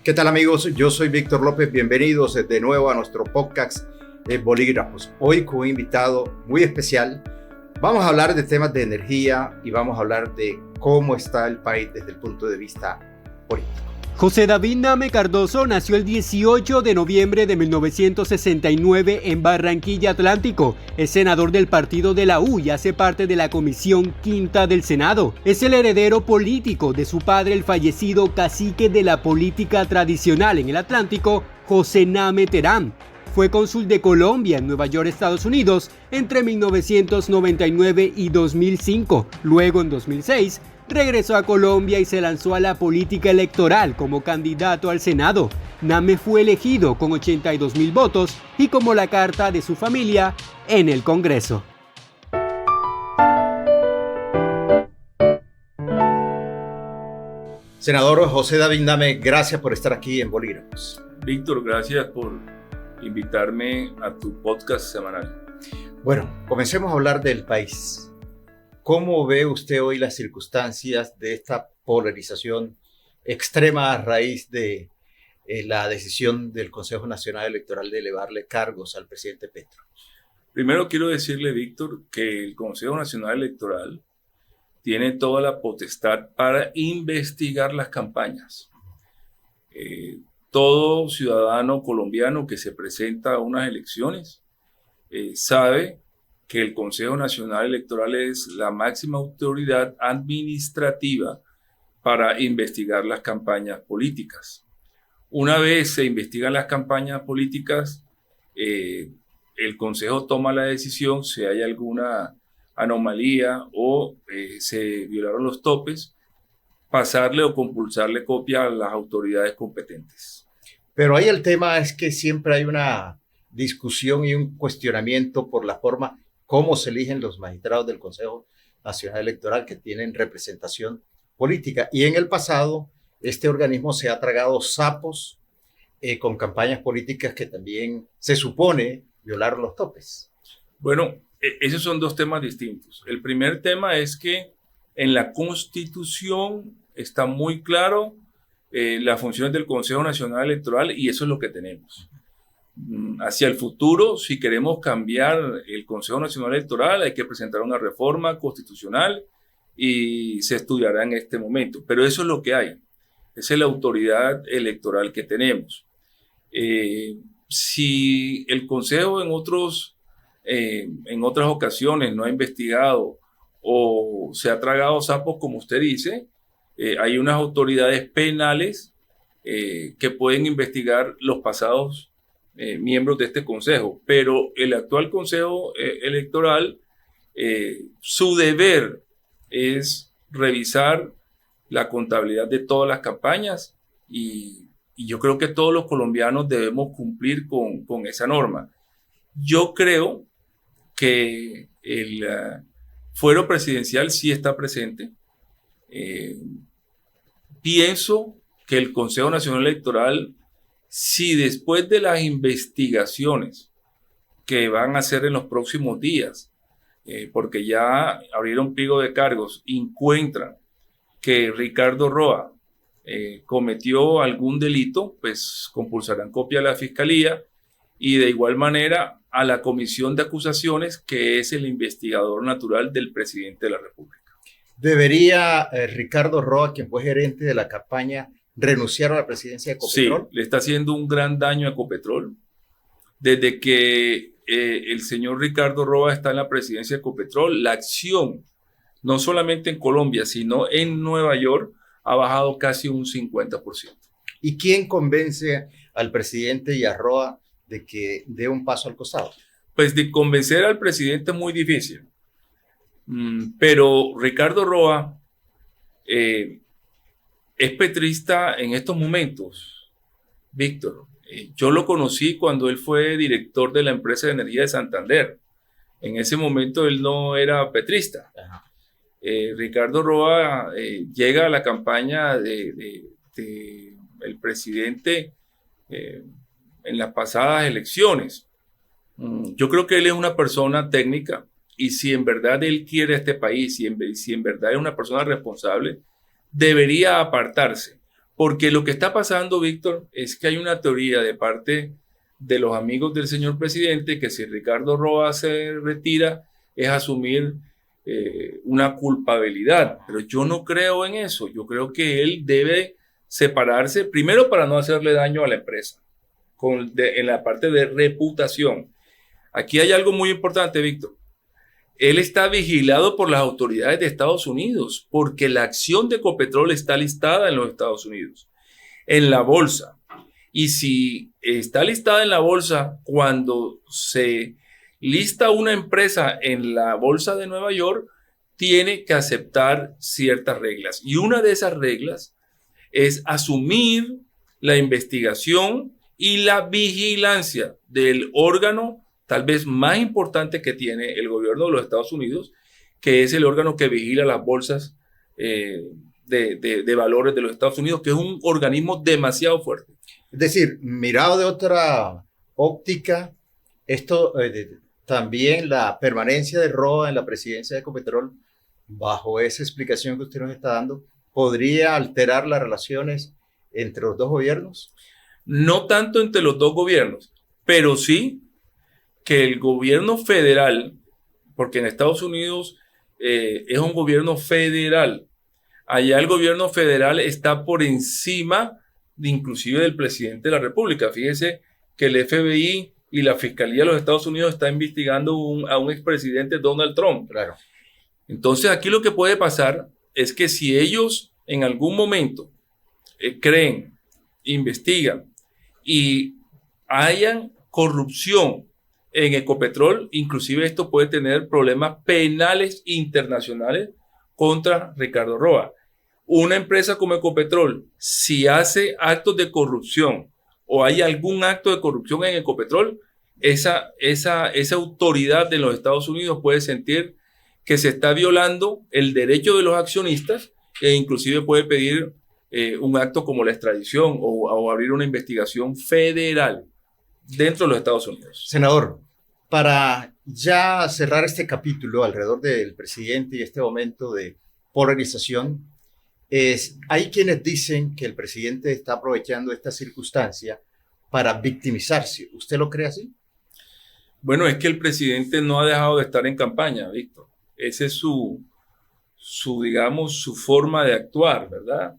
¿Qué tal, amigos? Yo soy Víctor López, bienvenidos de nuevo a nuestro podcast Bolígrafos. Hoy con un invitado muy especial. Vamos a hablar de temas de energía y vamos a hablar de cómo está el país desde el punto de vista político. José David Name Cardoso nació el 18 de noviembre de 1969 en Barranquilla, Atlántico. Es senador del partido de la U y hace parte de la Comisión Quinta del Senado. Es el heredero político de su padre, el fallecido cacique de la política tradicional en el Atlántico, José Name Terán. Fue cónsul de Colombia en Nueva York, Estados Unidos, entre 1999 y 2005. Luego, en 2006, regresó a Colombia y se lanzó a la política electoral como candidato al Senado. Name fue elegido con 82,000 votos y como la carta de su familia en el Congreso. Senador José David Name, gracias por estar aquí en Bolígrafos. Víctor, gracias por invitarme a tu podcast semanal. Bueno, comencemos a hablar del país. ¿Cómo ve usted hoy las circunstancias de esta polarización extrema a raíz de la decisión del Consejo Nacional Electoral de elevarle cargos al presidente Petro? Primero quiero decirle, Víctor, que el Consejo Nacional Electoral tiene toda la potestad para investigar las campañas. Todo ciudadano colombiano que se presenta a unas elecciones sabe que el Consejo Nacional Electoral es la máxima autoridad administrativa para investigar las campañas políticas. Una vez se investigan las campañas políticas, el Consejo toma la decisión si hay alguna anomalía o se violaron los topes, pasarle o compulsarle copia a las autoridades competentes. Pero ahí el tema es que siempre hay una discusión y un cuestionamiento por la forma cómo se eligen los magistrados del Consejo Nacional Electoral que tienen representación política. Y en el pasado, este organismo se ha tragado sapos con campañas políticas que también se supone violaron los topes. Bueno, esos son dos temas distintos. El primer tema es que en la Constitución está muy claro las funciones del Consejo Nacional Electoral y eso es lo que tenemos. Hacia el futuro, si queremos cambiar el Consejo Nacional Electoral, hay que presentar una reforma constitucional y se estudiará en este momento. Pero eso es lo que hay. Esa es la autoridad electoral que tenemos. Si el Consejo en otras ocasiones no ha investigado o se ha tragado sapos, como usted dice, hay unas autoridades penales que pueden investigar los pasados miembros de este consejo, pero el actual consejo electoral, su deber es revisar la contabilidad de todas las campañas y yo creo que todos los colombianos debemos cumplir con esa norma. Yo creo que el fuero presidencial sí está presente. Pienso que el Consejo Nacional Electoral, si después de las investigaciones que van a hacer en los próximos días, porque ya abrieron pliego de cargos, encuentran que Ricardo Roa cometió algún delito, pues compulsarán copia a la Fiscalía y de igual manera a la Comisión de Acusaciones, que es el investigador natural del presidente de la República. ¿Debería Ricardo Roa, quien fue gerente de la campaña, renunciar a la presidencia de Ecopetrol? Sí, le está haciendo un gran daño a Ecopetrol. Desde que el señor Ricardo Roa está en la presidencia de Ecopetrol, la acción, no solamente en Colombia, sino en Nueva York, ha bajado casi un 50%. ¿Y quién convence al presidente y a Roa de que dé un paso al costado? Pues de convencer al presidente es muy difícil. Pero Ricardo Roa es petrista en estos momentos, Víctor. Yo lo conocí cuando él fue director de la empresa de energía de Santander. En ese momento él no era petrista. Ricardo Roa llega a la campaña de el presidente en las pasadas elecciones. Yo creo que él es una persona técnica y si en verdad él quiere a este país, si en verdad es una persona responsable, debería apartarse, Porque lo que está pasando, Víctor, es que hay una teoría de parte de los amigos del señor presidente que si Ricardo Roa se retira es asumir una culpabilidad. Pero yo no creo en eso. Yo creo que él debe separarse, primero para no hacerle daño a la empresa, en la parte de reputación. Aquí hay algo muy importante, Víctor. Él está vigilado por las autoridades de Estados Unidos porque la acción de Ecopetrol está listada en los Estados Unidos, en la bolsa. Y si está listada en la bolsa, cuando se lista una empresa en la bolsa de Nueva York, tiene que aceptar ciertas reglas. Y una de esas reglas es asumir la investigación y la vigilancia del órgano tal vez más importante que tiene el gobierno de los Estados Unidos, que es el órgano que vigila las bolsas de valores de los Estados Unidos, que es un organismo demasiado fuerte. Es decir, mirado de otra óptica, esto también la permanencia de Roa en la presidencia de Ecopetrol, bajo esa explicación que usted nos está dando, ¿podría alterar las relaciones entre los dos gobiernos? No tanto entre los dos gobiernos, pero sí que el gobierno federal, porque en Estados Unidos es un gobierno federal, allá el gobierno federal está por encima inclusive del presidente de la República. Fíjese que el FBI y la Fiscalía de los Estados Unidos está investigando a un expresidente, Donald Trump. Claro. Entonces aquí lo que puede pasar es que si ellos en algún momento creen, investigan y hayan corrupción en Ecopetrol, inclusive esto puede tener problemas penales internacionales contra Ricardo Roa. Una empresa como Ecopetrol, si hace actos de corrupción o hay algún acto de corrupción en Ecopetrol, esa autoridad de los Estados Unidos puede sentir que se está violando el derecho de los accionistas e inclusive puede pedir un acto como la extradición o abrir una investigación federal dentro de los Estados Unidos. Senador, para ya cerrar este capítulo alrededor del presidente y este momento de polarización, hay quienes dicen que el presidente está aprovechando esta circunstancia para victimizarse. ¿Usted lo cree así? Bueno, es que el presidente no ha dejado de estar en campaña, Víctor. Esa es digamos, su forma de actuar, ¿verdad?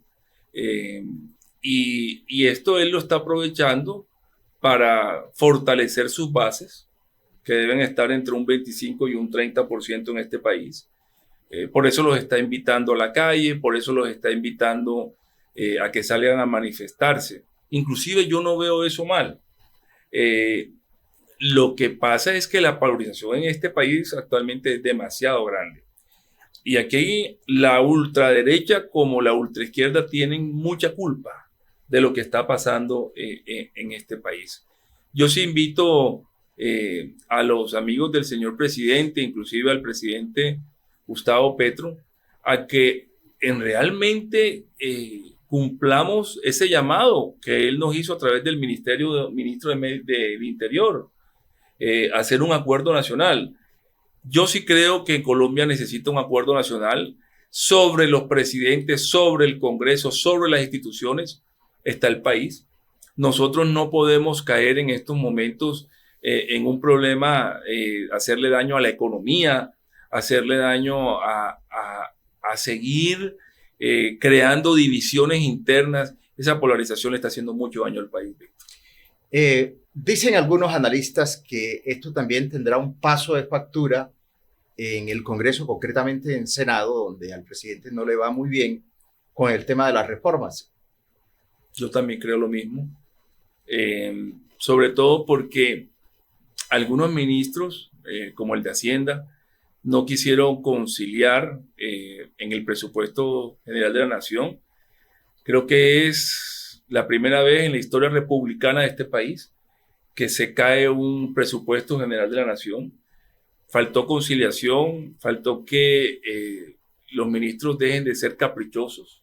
Y esto él lo está aprovechando para fortalecer sus bases, que deben estar entre un 25 y un 30% en este país. Por eso los está invitando a la calle, por eso los está invitando a que salgan a manifestarse. Inclusive yo no veo eso mal. Lo que pasa es que la polarización en este país actualmente es demasiado grande. Y aquí la ultraderecha como la ultraizquierda tienen mucha culpa de lo que está pasando en este país. Yo sí invito a los amigos del señor presidente, inclusive al presidente Gustavo Petro, a que realmente cumplamos ese llamado que él nos hizo a través del ministro del Interior, hacer un acuerdo nacional. Yo sí creo que Colombia necesita un acuerdo nacional sobre los presidentes, sobre el Congreso, sobre las instituciones. Está el país. Nosotros no podemos caer en estos momentos en un problema, hacerle daño a la economía, hacerle daño a seguir creando divisiones internas. Esa polarización le está haciendo mucho daño al país. Dicen algunos analistas que esto también tendrá un paso de factura en el Congreso, concretamente en Senado, donde al presidente no le va muy bien con el tema de las reformas. Yo también creo lo mismo, sobre todo porque algunos ministros, como el de Hacienda, no quisieron conciliar en el presupuesto general de la Nación. Creo que es la primera vez en la historia republicana de este país que se cae un presupuesto general de la Nación. Faltó conciliación, faltó que los ministros dejen de ser caprichosos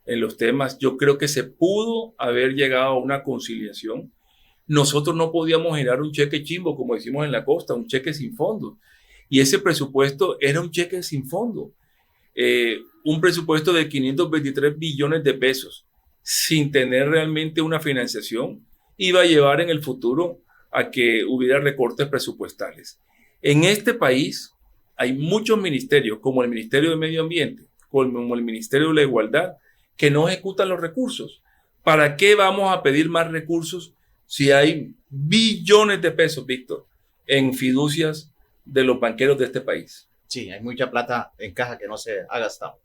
en los temas. Yo creo que se pudo haber llegado a una conciliación. Nosotros no podíamos generar un cheque chimbo, como decimos en la costa, un cheque sin fondo. Y ese presupuesto era un cheque sin fondo. Un presupuesto de 523 billones de pesos. sin tener realmente una financiación, iba a llevar en el futuro a que hubiera recortes presupuestales. En este país hay muchos ministerios, como el Ministerio de Medio Ambiente, como el Ministerio de la Igualdad, que no ejecutan los recursos. ¿Para qué vamos a pedir más recursos si hay billones de pesos, Víctor, en fiducias de los banqueros de este país? Sí, hay mucha plata en caja que no se ha gastado.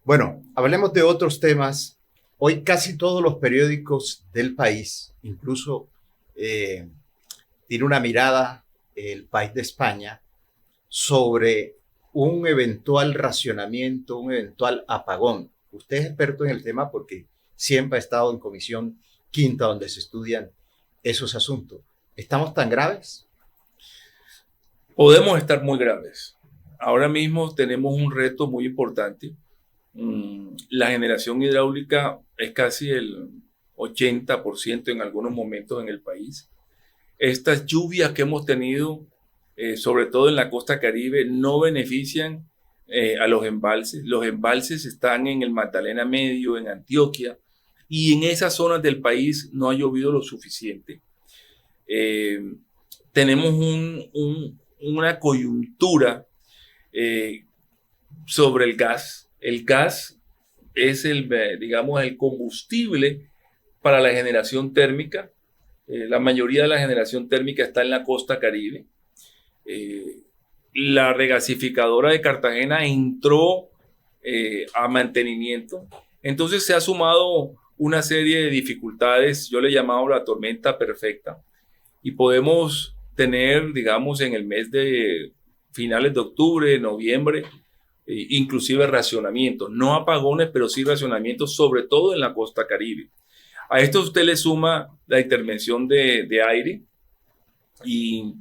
Bueno, hablemos de otros temas. Hoy casi todos los periódicos del país, incluso tiene una mirada el País de España sobre un eventual racionamiento, un eventual apagón. Usted es experto en el tema porque siempre ha estado en Comisión Quinta donde se estudian esos asuntos. ¿Estamos tan graves? Podemos estar muy graves. Ahora mismo tenemos un reto muy importante. La generación hidráulica es casi el 80% en algunos momentos en el país. Estas lluvias que hemos tenido, sobre todo en la costa Caribe, no benefician a los embalses. Los embalses están en el Magdalena Medio, en Antioquia, y en esas zonas del país no ha llovido lo suficiente. Tenemos una coyuntura sobre el gas. El gas es el combustible para la generación térmica. La mayoría de la generación térmica está en la costa Caribe. La regasificadora de Cartagena entró a mantenimiento. Entonces se ha sumado una serie de dificultades, yo le he llamado la tormenta perfecta, y podemos tener, digamos, en el mes de finales de octubre, noviembre, inclusive racionamientos, no apagones, pero sí racionamientos, sobre todo en la costa Caribe. A esto usted le suma la intervención de aire, y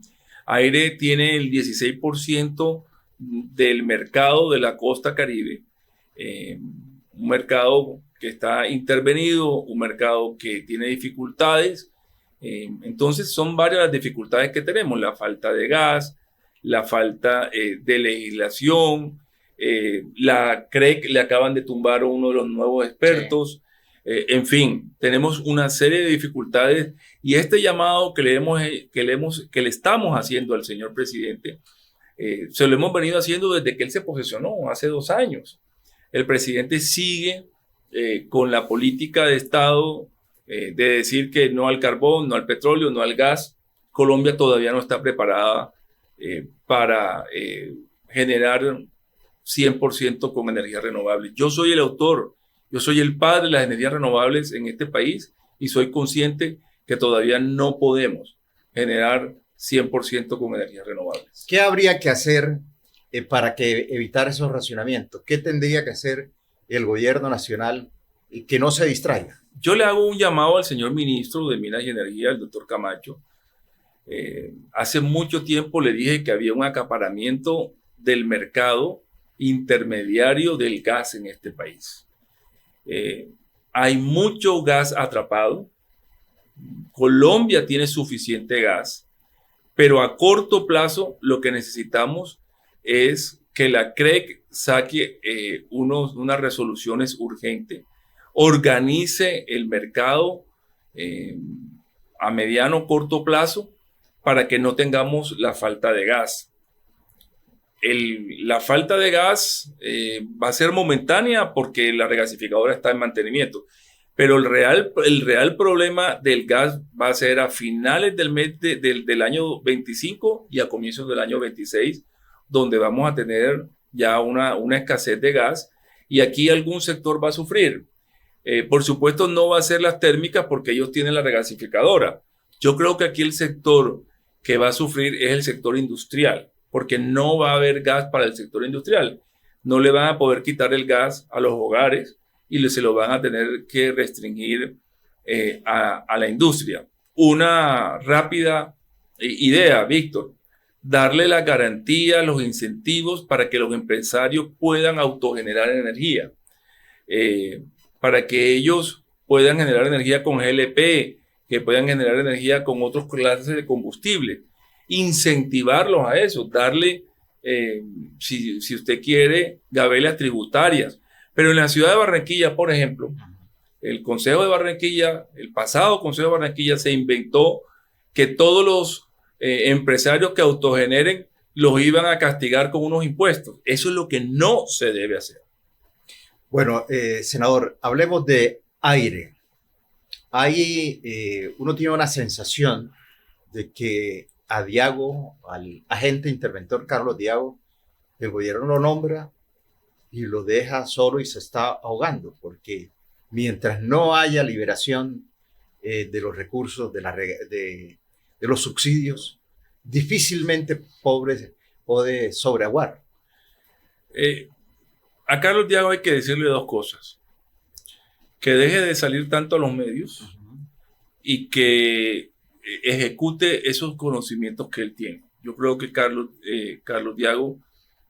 aire tiene el 16% del mercado de la costa Caribe, un mercado que está intervenido, un mercado que tiene dificultades. Entonces son varias las dificultades que tenemos: la falta de gas, la falta de legislación, la CREC le acaban de tumbar a uno de los nuevos expertos. Sí. En fin, tenemos una serie de dificultades, y este llamado que le estamos haciendo al señor presidente, se lo hemos venido haciendo desde que él se posesionó hace 2 años. El presidente sigue con la política de Estado de decir que no al carbón, no al petróleo, no al gas. Colombia todavía no está preparada para generar 100% con energías renovables. Yo soy el autor, yo soy el padre de las energías renovables en este país, y soy consciente que todavía no podemos generar 100% con energías renovables. ¿Qué habría que hacer para evitar esos racionamientos? ¿Qué tendría que hacer el gobierno nacional y que no se distraiga? Yo le hago un llamado al señor ministro de Minas y Energía, el doctor Camacho. Hace mucho tiempo le dije que había un acaparamiento del mercado intermediario del gas en este país. Hay mucho gas atrapado. Colombia tiene suficiente gas, pero a corto plazo lo que necesitamos es que la CREC saque unas resoluciones urgentes, organice el mercado a mediano o corto plazo para que no tengamos la falta de gas. La falta de gas va a ser momentánea porque la regasificadora está en mantenimiento, pero el real problema del gas va a ser a finales del año 25 y a comienzos del año 26, donde vamos a tener ya una escasez de gas, y aquí algún sector va a sufrir. Por supuesto no va a ser las térmicas porque ellos tienen la regasificadora. Yo creo que aquí el sector que va a sufrir es el sector industrial, porque no va a haber gas para el sector industrial. No le van a poder quitar el gas a los hogares y se lo van a tener que restringir a la industria. Una rápida idea, Víctor: darle la garantía, los incentivos para que los empresarios puedan autogenerar energía, para que ellos puedan generar energía con GLP, que puedan generar energía con otras clases de combustible. Incentivarlos a eso, darle, si usted quiere, gabelas tributarias. Pero en la ciudad de Barranquilla, por ejemplo, el Consejo de Barranquilla, el pasado Consejo de Barranquilla, se inventó que todos los empresarios que autogeneren los iban a castigar con unos impuestos. Eso es lo que no se debe hacer. Bueno, senador, hablemos de aire. Ahí uno tiene una sensación de que a Diago, al agente interventor Carlos Diago, el gobierno lo nombra y lo deja solo y se está ahogando, porque mientras no haya liberación de los recursos, de los subsidios, difícilmente puede sobreaguar. A Carlos Diago hay que decirle dos cosas. Que deje de salir tanto a los medios y que ejecute esos conocimientos que él tiene. Yo creo que Carlos Diago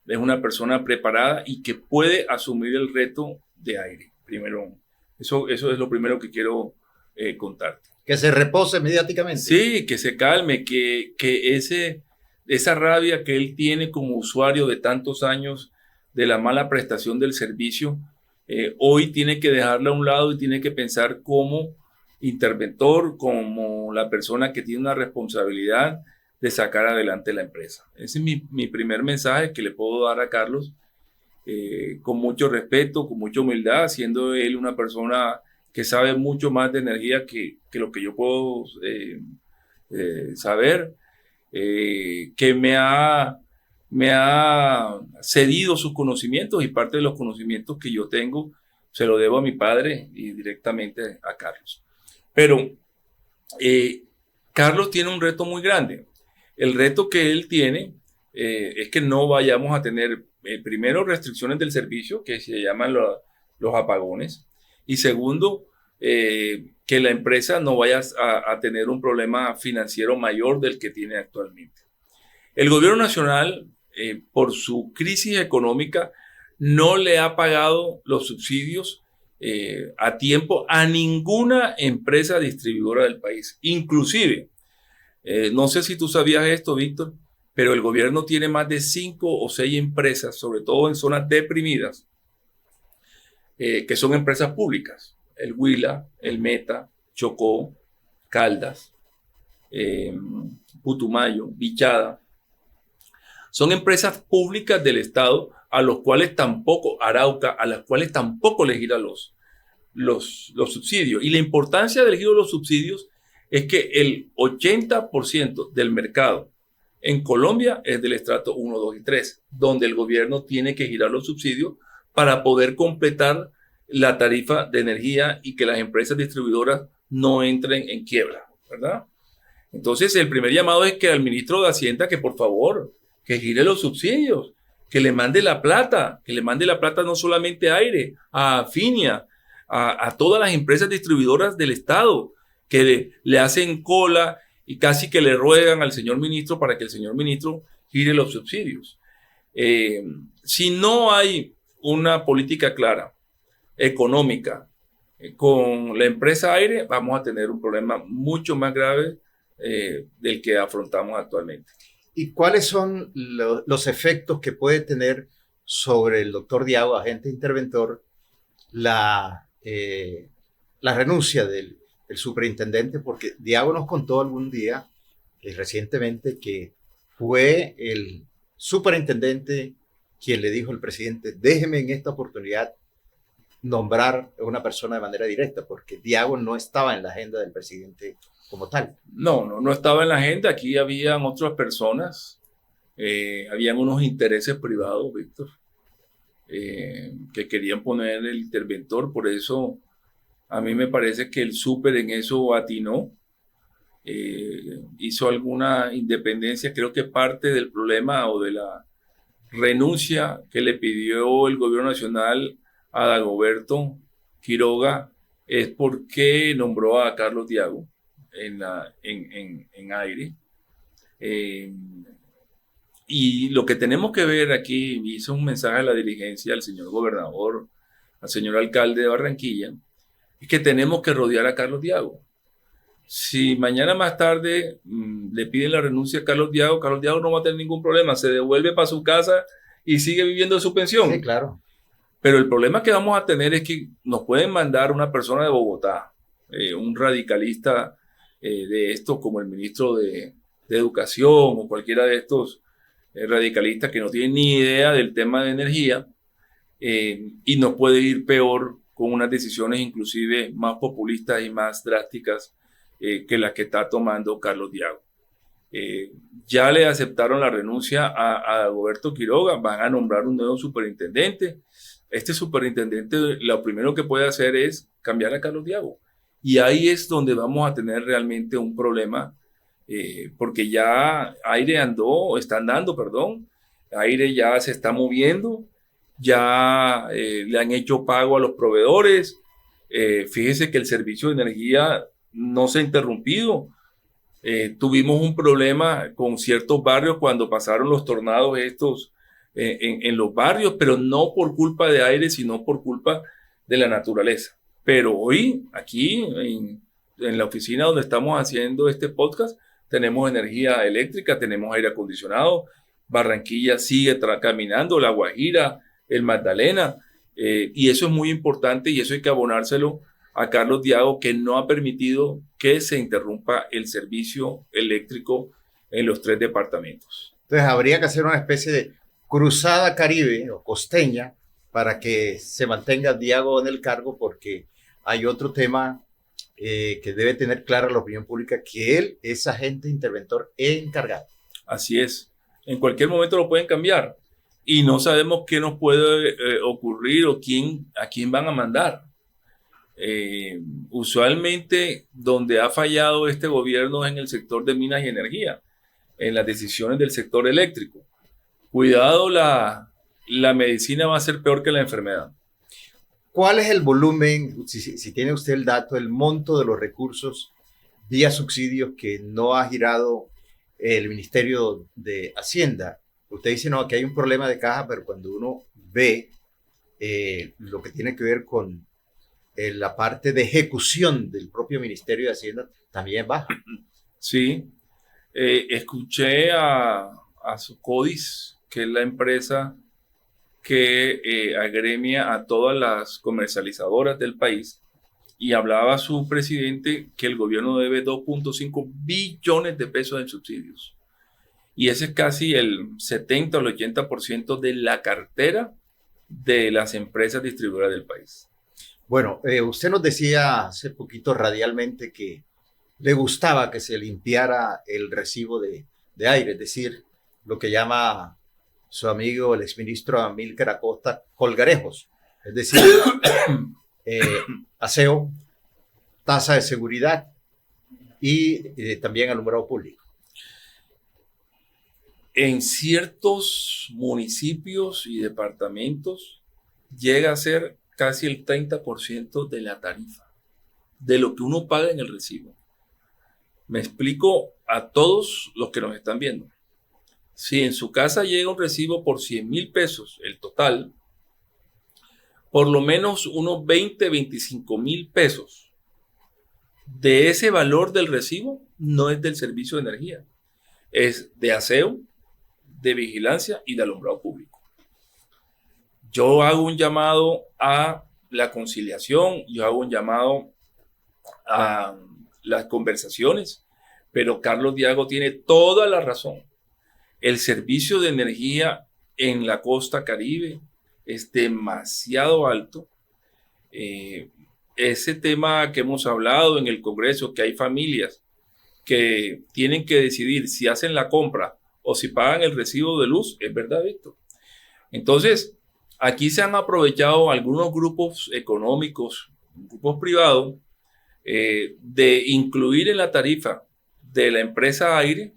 es una persona preparada y que puede asumir el reto de aire. Primero, eso es lo primero que quiero contarte. Que se repose mediáticamente. Sí, que se calme, que esa rabia que él tiene como usuario de tantos años de la mala prestación del servicio, hoy tiene que dejarla a un lado y tiene que pensar como interventor, como la persona que tiene una responsabilidad de sacar adelante la empresa. Ese es mi primer mensaje que le puedo dar a Carlos, con mucho respeto, con mucha humildad, siendo él una persona que sabe mucho más de energía que lo que yo puedo saber, que me ha cedido sus conocimientos, y parte de los conocimientos que yo tengo se lo debo a mi padre y directamente a Carlos. Pero Carlos tiene un reto muy grande. El reto que él tiene es que no vayamos a tener, primero, restricciones del servicio, que se llaman los apagones, y segundo, que la empresa no vaya a tener un problema financiero mayor del que tiene actualmente. El gobierno nacional, por su crisis económica, no le ha pagado los subsidios a tiempo a ninguna empresa distribuidora del país. Inclusive, no sé si tú sabías esto, Víctor, pero el gobierno tiene más de 5 o 6 empresas, sobre todo en zonas deprimidas, que son empresas públicas. El Huila, el Meta, Chocó, Caldas, Putumayo, Vichada. Son empresas públicas del Estado a los cuales tampoco, Arauca, a las cuales tampoco les giran los subsidios. Y la importancia del giro de los subsidios es que el 80% del mercado en Colombia es del estrato 1, 2 y 3, donde el gobierno tiene que girar los subsidios para poder completar la tarifa de energía y que las empresas distribuidoras no entren en quiebra, ¿verdad? Entonces, el primer llamado es que al ministro de Hacienda, que por favor, que gire los subsidios, que le mande la plata no solamente a Aire, a Afinia, a todas las empresas distribuidoras del Estado, que le hacen cola y casi que le ruegan al señor ministro para que el señor ministro gire los subsidios. Si no hay una política clara, económica, con la empresa Aire, vamos a tener un problema mucho más grave del que afrontamos actualmente. ¿Y cuáles son los efectos que puede tener sobre el doctor Diago, agente interventor, la renuncia del superintendente? Porque Diago nos contó algún día, recientemente, que fue el superintendente quien le dijo al presidente: déjeme en esta oportunidad nombrar a una persona de manera directa, porque Diago no estaba en la agenda del presidente como tal. No estaba en la agenda. Aquí habían otras personas, habían unos intereses privados, Víctor, que querían poner el interventor. Por eso a mí me parece que el súper en eso atinó, hizo alguna independencia. Creo que parte del problema o de la renuncia que le pidió el gobierno nacional a Dagoberto Quiroga es porque nombró a Carlos Diago en Aire. Y lo que tenemos que ver aquí, hizo un mensaje a la dirigencia, al señor gobernador, al señor alcalde de Barranquilla, es que tenemos que rodear a Carlos Diago. Si mañana más tarde le piden la renuncia a Carlos Diago no va a tener ningún problema, se devuelve para su casa y sigue viviendo de su pensión. Sí, claro. Pero el problema que vamos a tener es que nos pueden mandar una persona de Bogotá, un radicalista de estos, como el ministro de Educación o cualquiera de estos radicalistas que no tienen ni idea del tema de energía, y nos puede ir peor con unas decisiones inclusive más populistas y más drásticas que las que está tomando Carlos Diago. Ya le aceptaron la renuncia a Dagoberto Quiroga, van a nombrar un nuevo superintendente. Este superintendente lo primero que puede hacer es cambiar a Carlos Diago. Y ahí es donde vamos a tener realmente un problema, porque ya Aire Aire ya se está moviendo, ya le han hecho pago a los proveedores. Fíjese que el servicio de energía no se ha interrumpido. Tuvimos un problema con ciertos barrios cuando pasaron los tornados estos en los barrios, pero no por culpa de Aire, sino por culpa de la naturaleza. Pero hoy, aquí en la oficina donde estamos haciendo este podcast, tenemos energía eléctrica, tenemos aire acondicionado, Barranquilla sigue caminando, La Guajira, el Magdalena, y eso es muy importante y eso hay que abonárselo a Carlos Diago, que no ha permitido que se interrumpa el servicio eléctrico en los 3 departamentos. Entonces habría que hacer una especie de cruzada caribe o costeña para que se mantenga Diago en el cargo, porque hay otro tema que debe tener clara la opinión pública, que él es agente interventor encargado. Así es. En cualquier momento lo pueden cambiar y no sabemos qué nos puede ocurrir o a quién van a mandar. Usualmente donde ha fallado este gobierno es en el sector de minas y energía, en las decisiones del sector eléctrico. Cuidado, la medicina va a ser peor que la enfermedad. ¿Cuál es el volumen, si tiene usted el dato, el monto de los recursos vía subsidios que no ha girado el Ministerio de Hacienda? Usted dice, no, que hay un problema de caja, pero cuando uno ve lo que tiene que ver con la parte de ejecución del propio Ministerio de Hacienda, también baja. Sí, escuché a Sucodis, que es la empresa que agremia a todas las comercializadoras del país, y hablaba su presidente que el gobierno debe 2.5 billones de pesos en subsidios. Y ese es casi el 70 o el 80% de la cartera de las empresas distribuidoras del país. Bueno, usted nos decía hace poquito radialmente que le gustaba que se limpiara el recibo de aire, es decir, lo que llama su amigo el exministro Amílcar Acosta colgarejos, es decir, aseo, tasa de seguridad y también alumbrado público. En ciertos municipios y departamentos llega a ser casi el 30% de la tarifa, de lo que uno paga en el recibo. Me explico a todos los que nos están viendo. Si en su casa llega un recibo por 100,000 pesos, el total, por lo menos unos 25,000 pesos de ese valor del recibo no es del servicio de energía, es de aseo, de vigilancia y de alumbrado público. Yo hago un llamado a la conciliación, yo hago un llamado a las conversaciones, pero Carlos Diago tiene toda la razón. El servicio de energía en la costa Caribe es demasiado alto. Ese tema que hemos hablado en el Congreso, que hay familias que tienen que decidir si hacen la compra o si pagan el recibo de luz, es verdad, Víctor. Entonces, aquí se han aprovechado algunos grupos económicos, grupos privados, de incluir en la tarifa de la empresa Aire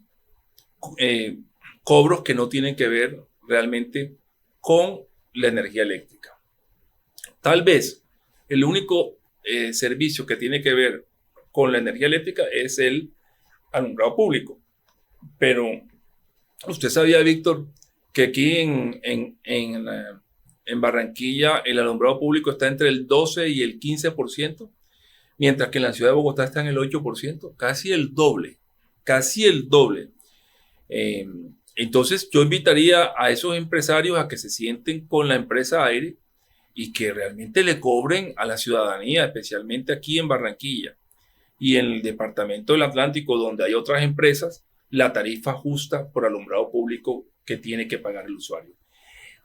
cobros que no tienen que ver realmente con la energía eléctrica. Tal vez el único servicio que tiene que ver con la energía eléctrica es el alumbrado público. Pero usted sabía, Víctor, que aquí en Barranquilla el alumbrado público está entre el 12 y el 15%, mientras que en la ciudad de Bogotá está en el 8%, casi el doble, casi el doble. Entonces yo invitaría a esos empresarios a que se sienten con la empresa Aire y que realmente le cobren a la ciudadanía, especialmente aquí en Barranquilla y en el departamento del Atlántico, donde hay otras empresas, la tarifa justa por alumbrado público que tiene que pagar el usuario.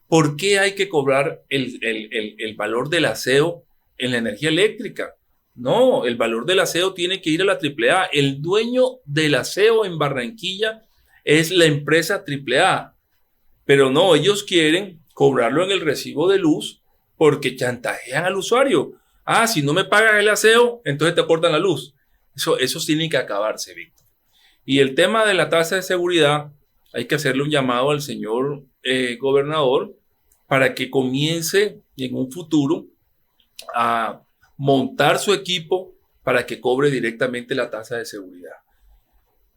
¿Por qué hay que cobrar el valor del aseo en la energía eléctrica? No, el valor del aseo tiene que ir a la AAA. El dueño del aseo en Barranquilla es la empresa AAA, pero no, ellos quieren cobrarlo en el recibo de luz porque chantajean al usuario. Ah, si no me pagas el aseo, entonces te cortan la luz. Eso tiene que acabarse, Víctor. Y el tema de la tasa de seguridad, hay que hacerle un llamado al señor gobernador para que comience en un futuro a montar su equipo para que cobre directamente la tasa de seguridad.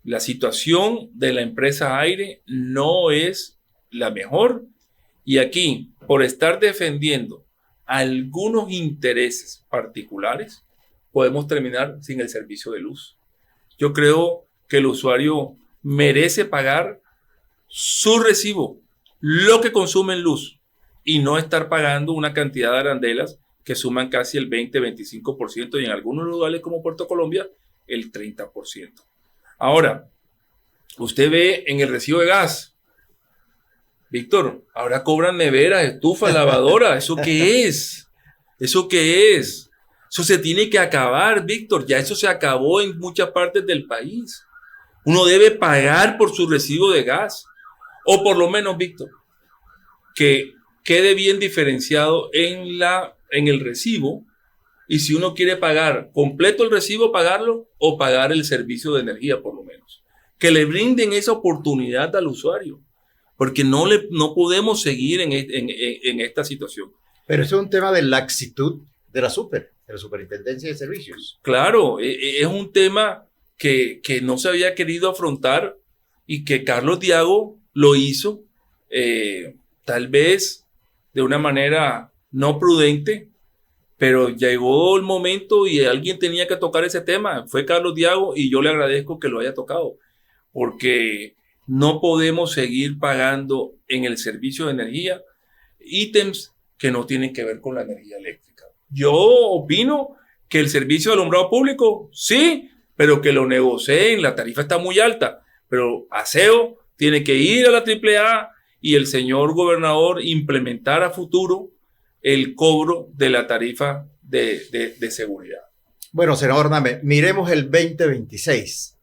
La situación de la empresa Aire no es la mejor y aquí, por estar defendiendo algunos intereses particulares, podemos terminar sin el servicio de luz. Yo creo que el usuario merece pagar su recibo, lo que consume en luz, y no estar pagando una cantidad de arandelas que suman casi el 20-25% y en algunos lugares como Puerto Colombia el 30%. Ahora, usted ve en el recibo de gas, Víctor, ahora cobran neveras, estufas, lavadoras. ¿Eso qué es? ¿Eso qué es? Eso se tiene que acabar, Víctor. Ya eso se acabó en muchas partes del país. Uno debe pagar por su recibo de gas. O por lo menos, Víctor, que quede bien diferenciado en el recibo. Y si uno quiere pagar completo el recibo, pagarlo o pagar el servicio de energía, por lo menos. Que le brinden esa oportunidad al usuario. Porque no podemos seguir en esta situación. Pero eso es un tema de laxitud de la Superintendencia de Servicios. Claro, es un tema que no se había querido afrontar y que Carlos Diago lo hizo, tal vez de una manera no prudente, pero llegó el momento y alguien tenía que tocar ese tema. Fue Carlos Diago y yo le agradezco que lo haya tocado, porque no podemos seguir pagando en el servicio de energía ítems que no tienen que ver con la energía eléctrica. Yo opino que el servicio de alumbrado público, sí, pero que lo negocien, la tarifa está muy alta, pero aseo tiene que ir a la AAA y el señor gobernador implementar a futuro el cobro de la tarifa de seguridad. Bueno, senador Name, miremos el 2026.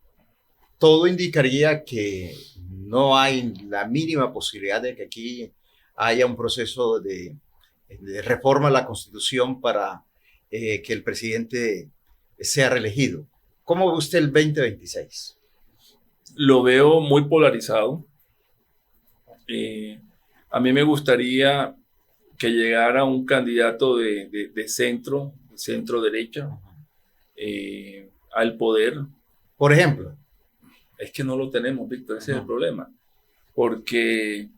Todo indicaría que no hay la mínima posibilidad de que aquí haya un proceso de reforma a la Constitución para que el presidente sea reelegido. ¿Cómo ve usted el 2026? Lo veo muy polarizado. A mí me gustaría que llegara un candidato de centro derecha, al poder. Por ejemplo. Es que no lo tenemos, Víctor, ese es el problema. Porque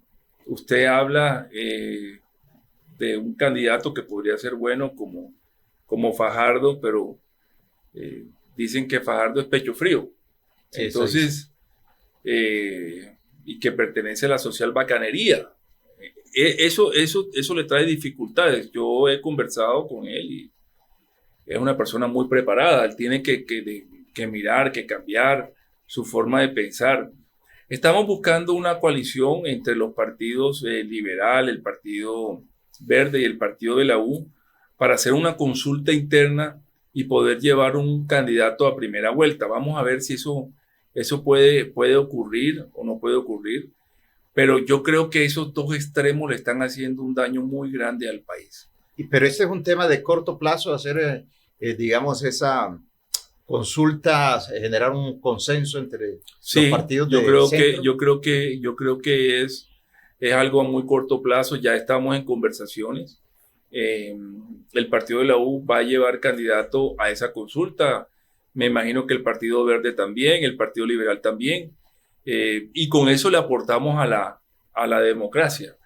usted habla de un candidato que podría ser bueno como Fajardo, pero dicen que Fajardo es pecho frío. Sí, entonces, y que pertenece a la social bacanería. Eso le trae dificultades. Yo he conversado con él y es una persona muy preparada. Él tiene que mirar, que cambiar su forma de pensar. Estamos buscando una coalición entre los partidos liberal, el Partido Verde y el Partido de la U para hacer una consulta interna y poder llevar un candidato a primera vuelta. Vamos a ver si eso puede ocurrir o no puede ocurrir, pero yo creo que esos dos extremos le están haciendo un daño muy grande al país. Pero este es un tema de corto plazo, hacer, digamos, esa consulta, generar un consenso entre los partidos de centro. Yo creo que es algo a muy corto plazo. Ya estamos en conversaciones. El Partido de la U va a llevar candidato a esa consulta. Me imagino que el Partido Verde también, el Partido Liberal también. Y con eso le aportamos a la democracia.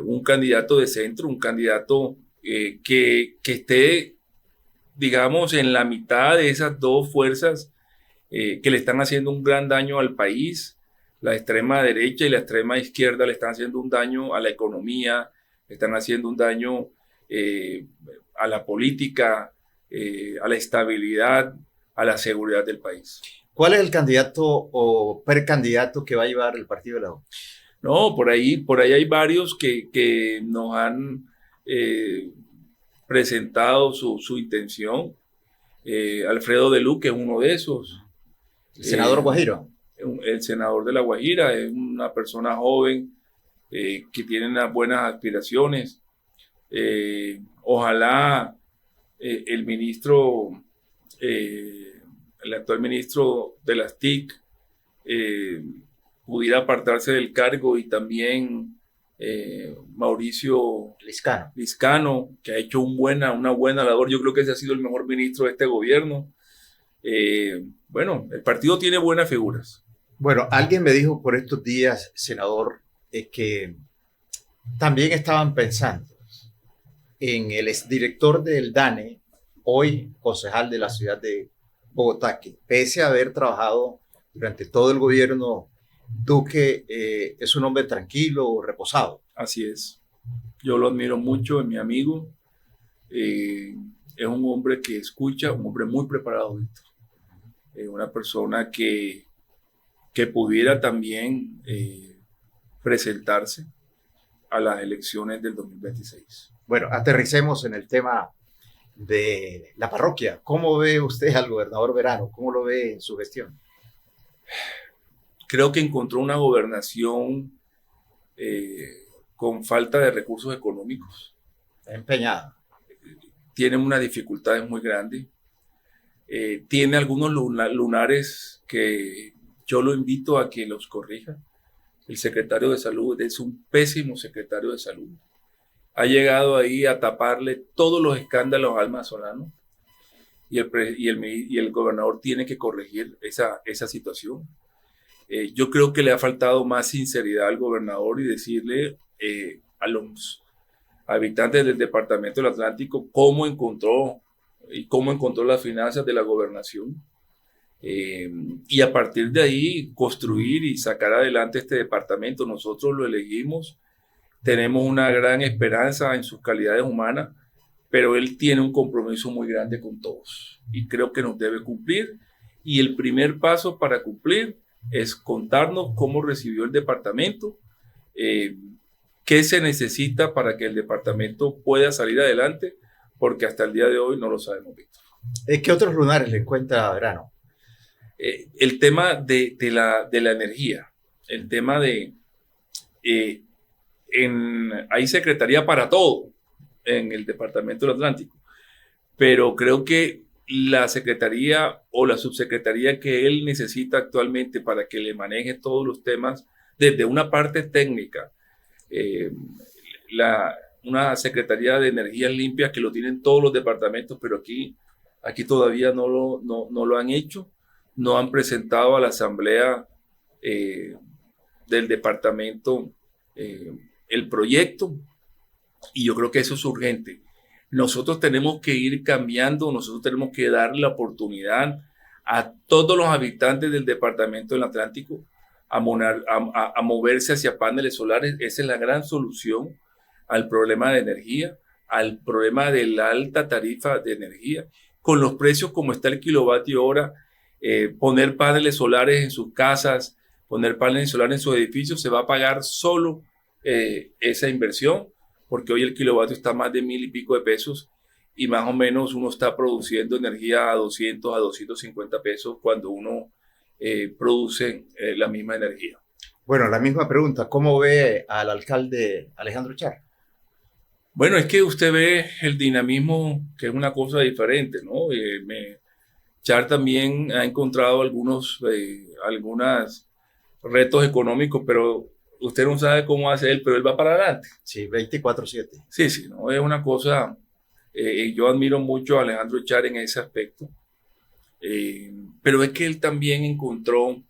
Un candidato de centro, un candidato que esté, digamos, en la mitad de esas dos fuerzas que le están haciendo un gran daño al país. La extrema derecha y la extrema izquierda le están haciendo un daño a la economía, le están haciendo un daño a la política, a la estabilidad, a la seguridad del país. ¿Cuál es el candidato o precandidato que va a llevar el partido de la U? No, por ahí hay varios que nos han presentado su intención. Alfredo de Luque es uno de esos. El senador Guajiro. El senador de La Guajira es una persona joven que tiene unas buenas aspiraciones. Ojalá el ministro, el actual ministro de las TIC, pudiera apartarse del cargo, y también Mauricio Liscano, que ha hecho una buena labor. Yo creo que ese ha sido el mejor ministro de este gobierno. Bueno, el partido tiene buenas figuras. Bueno, alguien me dijo por estos días, senador, que también estaban pensando en el exdirector del DANE, hoy concejal de la ciudad de Bogotá, que pese a haber trabajado durante todo el gobierno Duque, es un hombre tranquilo, reposado. Así es. Yo lo admiro mucho, es mi amigo. Es un hombre que escucha, un hombre muy preparado, Víctor. Una persona que pudiera también presentarse a las elecciones del 2026. Bueno, aterricemos en el tema de la parroquia. ¿Cómo ve usted al gobernador Verano? ¿Cómo lo ve en su gestión? Creo que encontró una gobernación con falta de recursos económicos. Empeñada. Tiene unas dificultades muy grandes. Tiene algunos lunares que yo lo invito a que los corrija. El secretario de Salud es un pésimo secretario de Salud. Ha llegado ahí a taparle todos los escándalos al Solano, y el gobernador tiene que corregir esa situación. Yo creo que le ha faltado más sinceridad al gobernador y decirle a los habitantes del departamento del Atlántico cómo encontró las finanzas de la gobernación, y a partir de ahí construir y sacar adelante este departamento. Nosotros lo elegimos, tenemos una gran esperanza en sus calidades humanas, pero él tiene un compromiso muy grande con todos y creo que nos debe cumplir, y el primer paso para cumplir es contarnos cómo recibió el departamento, qué se necesita para que el departamento pueda salir adelante, porque hasta el día de hoy no lo sabemos, Víctor. ¿Qué otros lunares le encuentra Verano? El tema de la energía, el tema hay secretaría para todo en el departamento del Atlántico, pero creo que la secretaría o la subsecretaría que él necesita actualmente para que le maneje todos los temas desde una parte técnica, una secretaría de energías limpias que lo tienen todos los departamentos, pero aquí todavía no lo han hecho, no han presentado a la asamblea del departamento el proyecto, y yo creo que eso es urgente. Nosotros tenemos que ir cambiando, nosotros tenemos que darle la oportunidad a todos los habitantes del departamento del Atlántico a moverse hacia paneles solares. Esa es la gran solución al problema de energía, al problema de la alta tarifa de energía. Con los precios como está el kilovatio hora, poner paneles solares en sus casas, poner paneles solares en sus edificios, se va a pagar solo esa inversión, porque hoy el kilovatio está más de 1,000 y pico de pesos, y más o menos uno está produciendo energía a 200 a 250 pesos cuando uno produce la misma energía. Bueno, la misma pregunta, ¿cómo ve al alcalde Alejandro Char? Bueno, es que usted ve el dinamismo, que es una cosa diferente, ¿no? Char también ha encontrado algunos retos económicos, pero usted no sabe cómo hace él, pero él va para adelante. Sí, 24/7. Sí, no, es una cosa, yo admiro mucho a Alejandro Char en ese aspecto, pero es que él también encontró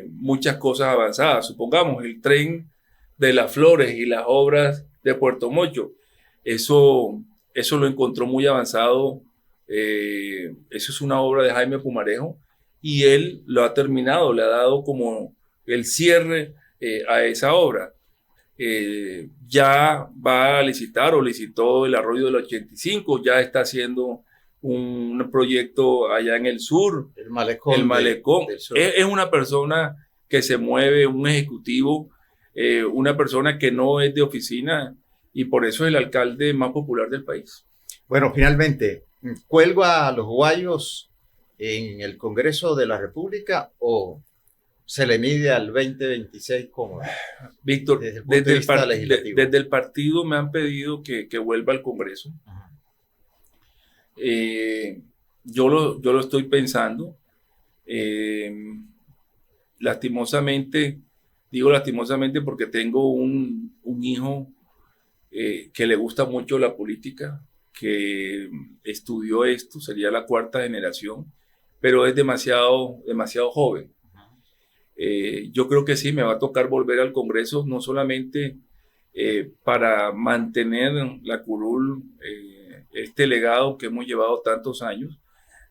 muchas cosas avanzadas. Supongamos el tren de Las Flores y las obras de Puerto Mocho, eso lo encontró muy avanzado. Eso es una obra de Jaime Pumarejo, y él lo ha terminado, le ha dado como el cierre a esa obra. ya va a licitar o licitó el arroyo del 85, ya está haciendo un proyecto allá en el sur, el malecón. Del sur. Es una persona que se mueve, un ejecutivo, una persona que no es de oficina y por eso es el alcalde más popular del país. Bueno, finalmente, ¿cuelgo a los guayos en el Congreso de la República o se le mide al 2026 como? Víctor, desde el partido me han pedido que vuelva al Congreso. Yo lo estoy pensando. Lastimosamente, digo lastimosamente porque tengo un hijo que le gusta mucho la política, que estudió esto, sería la 4ª generación, pero es demasiado joven. Yo creo que sí, me va a tocar volver al Congreso, no solamente para mantener la curul, este legado que hemos llevado tantos años,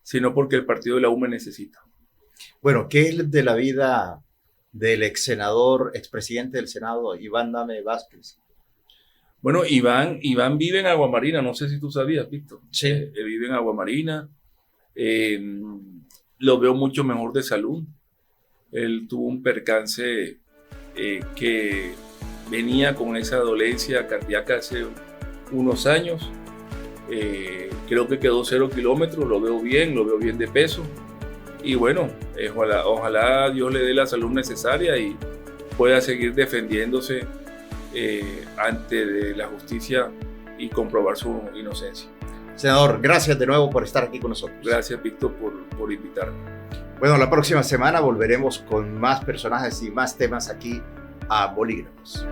sino porque el partido de la U me necesita. Bueno, ¿qué es de la vida del expresidente del Senado, Iván Dame Vázquez? Bueno, Iván vive en Aguamarina, no sé si tú sabías, Víctor. Sí. Vive en Aguamarina, lo veo mucho mejor de salud. Él tuvo un percance que venía con esa dolencia cardíaca hace unos años. Creo que quedó 0 kilómetros, lo veo bien de peso. Y bueno, ojalá Dios le dé la salud necesaria y pueda seguir defendiéndose ante de la justicia y comprobar su inocencia. Senador, gracias de nuevo por estar aquí con nosotros. Gracias, Víctor, por invitarme. Bueno, la próxima semana volveremos con más personajes y más temas aquí a Bolígrafos.